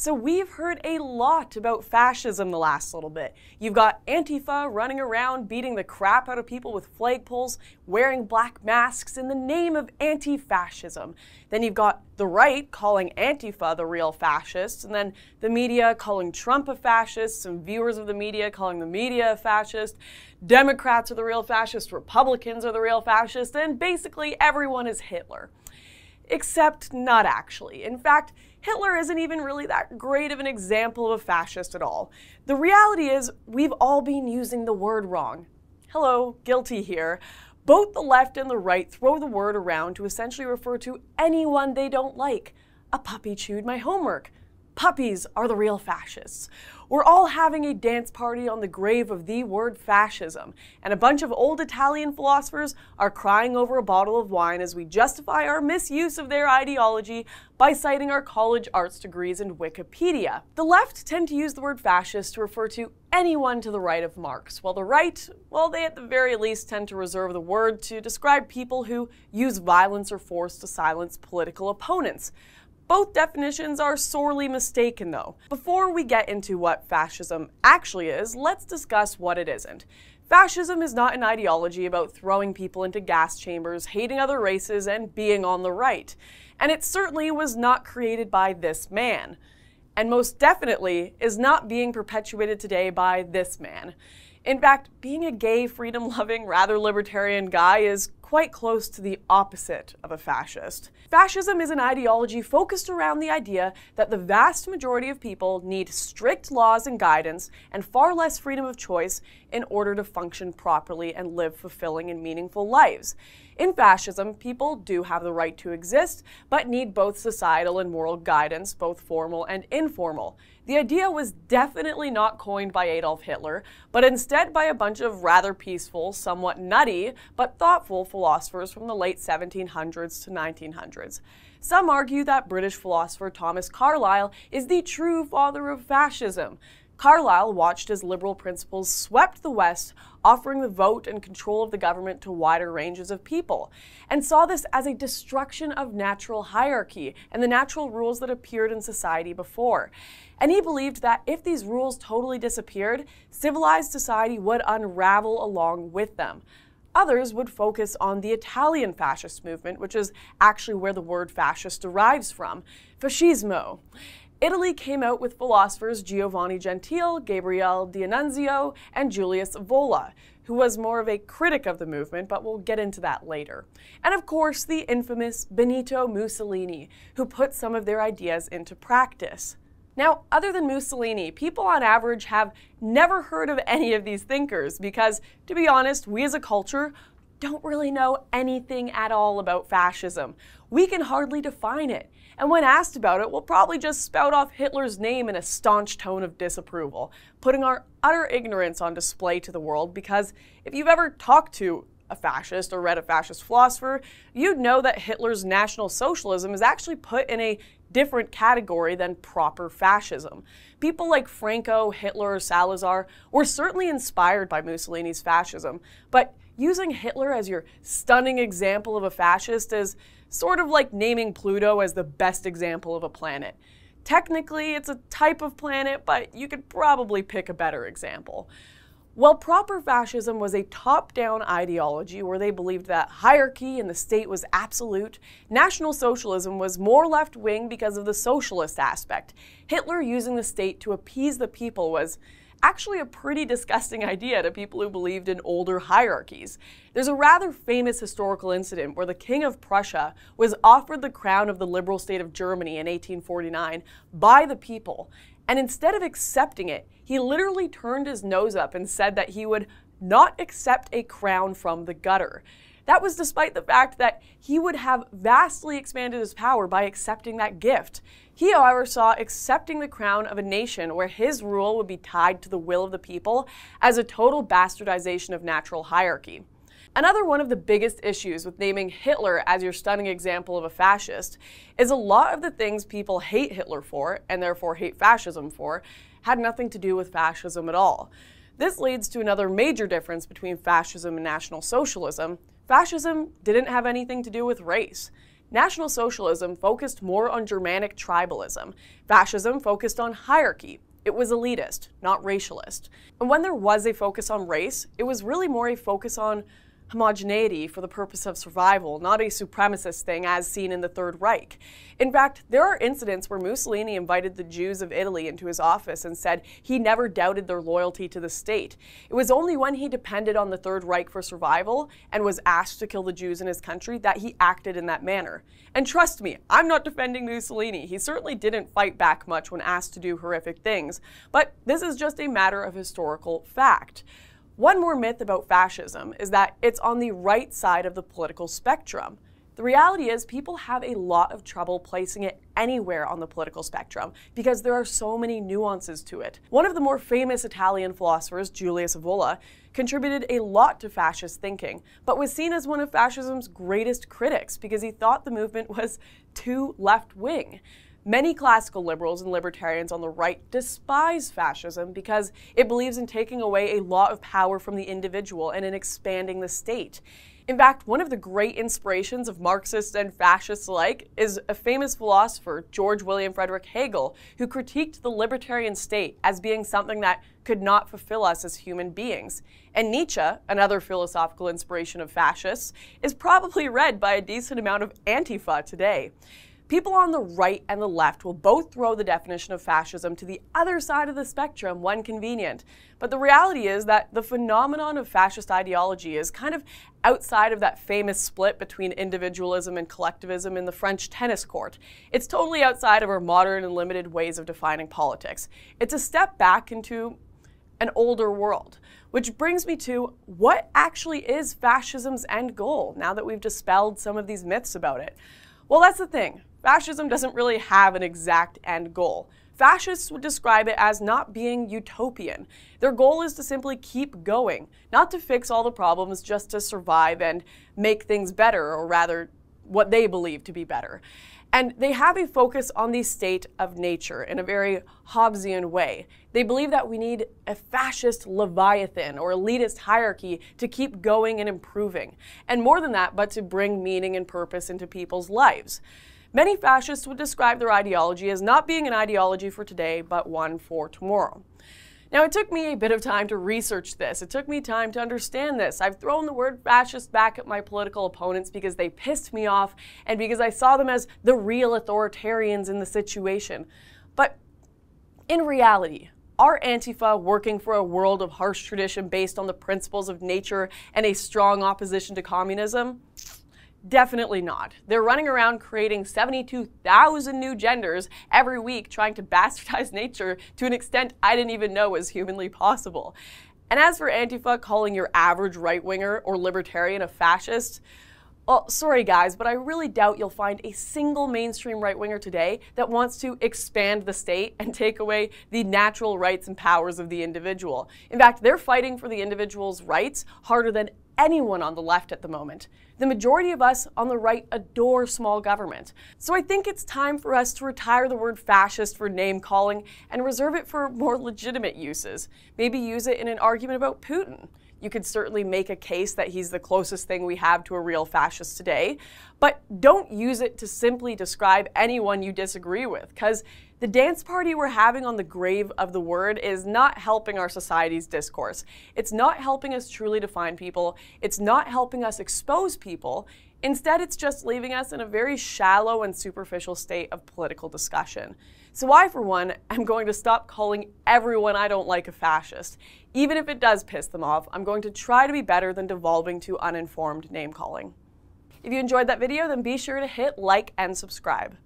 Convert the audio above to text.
So we've heard a lot about fascism the last little bit. You've got Antifa running around beating the crap out of people with flagpoles, wearing black masks in the name of anti-fascism. Then you've got the right calling Antifa the real fascists, and then the media calling Trump a fascist, some viewers of the media calling the media a fascist, Democrats are the real fascists, Republicans are the real fascists, and basically everyone is Hitler. Except not actually. In fact, Hitler isn't even really that great of an example of a fascist at all. The reality is, we've all been using the word wrong. Hello, guilty here. Both the left and the right throw the word around to essentially refer to anyone they don't like. A puppy chewed my homework. Puppies are the real fascists. We're all having a dance party on the grave of the word fascism, and a bunch of old Italian philosophers are crying over a bottle of wine as we justify our misuse of their ideology by citing our college arts degrees and Wikipedia. The left tend to use the word fascist to refer to anyone to the right of Marx, while the right, well, they at the very least tend to reserve the word to describe people who use violence or force to silence political opponents. Both definitions are sorely mistaken, though. Before we get into what fascism actually is, let's discuss what it isn't. Fascism is not an ideology about throwing people into gas chambers, hating other races, and being on the right. And it certainly was not created by this man. And most definitely is not being perpetuated today by this man. In fact, being a gay, freedom-loving, rather libertarian guy is quite close to the opposite of a fascist. Fascism is an ideology focused around the idea that the vast majority of people need strict laws and guidance and far less freedom of choice in order to function properly and live fulfilling and meaningful lives. In fascism, people do have the right to exist, but need both societal and moral guidance, both formal and informal. The idea was definitely not coined by Adolf Hitler, but instead by a bunch of rather peaceful, somewhat nutty, but thoughtful philosophers from the late 1700s to 1900s. Some argue that British philosopher Thomas Carlyle is the true father of fascism. Carlyle watched as liberal principles swept the West, offering the vote and control of the government to wider ranges of people, and saw this as a destruction of natural hierarchy and the natural rules that appeared in society before. And he believed that if these rules totally disappeared, civilized society would unravel along with them. Others would focus on the Italian fascist movement, which is actually where the word fascist derives from, fascismo. Italy came out with philosophers Giovanni Gentile, Gabriele D'Annunzio, and Julius Evola, who was more of a critic of the movement, but we'll get into that later. And of course, the infamous Benito Mussolini, who put some of their ideas into practice. Now, other than Mussolini, people on average have never heard of any of these thinkers because, to be honest, we as a culture don't really know anything at all about fascism. We can hardly define it, and when asked about it, we'll probably just spout off Hitler's name in a staunch tone of disapproval, putting our utter ignorance on display to the world because if you've ever talked to a fascist or read a fascist philosopher, you'd know that Hitler's National Socialism is actually put in a different category than proper fascism. People like Franco, Hitler, Salazar were certainly inspired by Mussolini's fascism, but using Hitler as your stunning example of a fascist is sort of like naming Pluto as the best example of a planet. Technically, it's a type of planet, but you could probably pick a better example. While proper fascism was a top-down ideology where they believed that hierarchy in the state was absolute, National Socialism was more left-wing because of the socialist aspect. Hitler using the state to appease the people was actually a pretty disgusting idea to people who believed in older hierarchies. There's a rather famous historical incident where the King of Prussia was offered the crown of the liberal state of Germany in 1849 by the people, and instead of accepting it, he literally turned his nose up and said that he would not accept a crown from the gutter. That was despite the fact that he would have vastly expanded his power by accepting that gift. He, however, saw accepting the crown of a nation where his rule would be tied to the will of the people as a total bastardization of natural hierarchy. Another one of the biggest issues with naming Hitler as your stunning example of a fascist is a lot of the things people hate Hitler for, and therefore hate fascism for, had nothing to do with fascism at all. This leads to another major difference between fascism and National Socialism. Fascism didn't have anything to do with race. National Socialism focused more on Germanic tribalism. Fascism focused on hierarchy. It was elitist, not racialist. And when there was a focus on race, it was really more a focus on homogeneity for the purpose of survival, not a supremacist thing as seen in the Third Reich. In fact, there are incidents where Mussolini invited the Jews of Italy into his office and said he never doubted their loyalty to the state. It was only when he depended on the Third Reich for survival and was asked to kill the Jews in his country that he acted in that manner. And trust me, I'm not defending Mussolini. He certainly didn't fight back much when asked to do horrific things, but this is just a matter of historical fact. One more myth about fascism is that it's on the right side of the political spectrum. The reality is people have a lot of trouble placing it anywhere on the political spectrum because there are so many nuances to it. One of the more famous Italian philosophers, Julius Evola, contributed a lot to fascist thinking, but was seen as one of fascism's greatest critics because he thought the movement was too left-wing. Many classical liberals and libertarians on the right despise fascism because it believes in taking away a lot of power from the individual and in expanding the state. In fact, one of the great inspirations of Marxists and fascists alike is a famous philosopher, George William Frederick Hegel, who critiqued the libertarian state as being something that could not fulfill us as human beings. And Nietzsche, another philosophical inspiration of fascists, is probably read by a decent amount of Antifa today. People on the right and the left will both throw the definition of fascism to the other side of the spectrum when convenient. But the reality is that the phenomenon of fascist ideology is kind of outside of that famous split between individualism and collectivism in the French tennis court. It's totally outside of our modern and limited ways of defining politics. It's a step back into an older world. Which brings me to what actually is fascism's end goal now that we've dispelled some of these myths about it. Well, that's the thing. Fascism doesn't really have an exact end goal. Fascists would describe it as not being utopian. Their goal is to simply keep going, not to fix all the problems, just to survive and make things better, or rather, what they believe to be better. And they have a focus on the state of nature in a very Hobbesian way. They believe that we need a fascist leviathan or elitist hierarchy to keep going and improving. And more than that, but to bring meaning and purpose into people's lives. Many fascists would describe their ideology as not being an ideology for today, but one for tomorrow. Now, it took me a bit of time to research this. It took me time to understand this. I've thrown the word fascist back at my political opponents because they pissed me off and because I saw them as the real authoritarians in the situation. But in reality, are Antifa working for a world of harsh tradition based on the principles of nature and a strong opposition to communism? Definitely not. They're running around creating 72,000 new genders every week trying to bastardize nature to an extent I didn't even know was humanly possible. And as for Antifa calling your average right-winger or libertarian a fascist, well, sorry guys, but I really doubt you'll find a single mainstream right-winger today that wants to expand the state and take away the natural rights and powers of the individual. In fact, they're fighting for the individual's rights harder than anyone on the left at the moment. The majority of us on the right adore small government. So I think it's time for us to retire the word fascist for name calling and reserve it for more legitimate uses. Maybe use it in an argument about Putin. You could certainly make a case that he's the closest thing we have to a real fascist today, but don't use it to simply describe anyone you disagree with, because the dance party we're having on the grave of the word is not helping our society's discourse. It's not helping us truly define people. It's not helping us expose people. Instead, it's just leaving us in a very shallow and superficial state of political discussion. So I, for one, am going to stop calling everyone I don't like a fascist. Even if it does piss them off, I'm going to try to be better than devolving to uninformed name calling. If you enjoyed that video, then be sure to hit like and subscribe.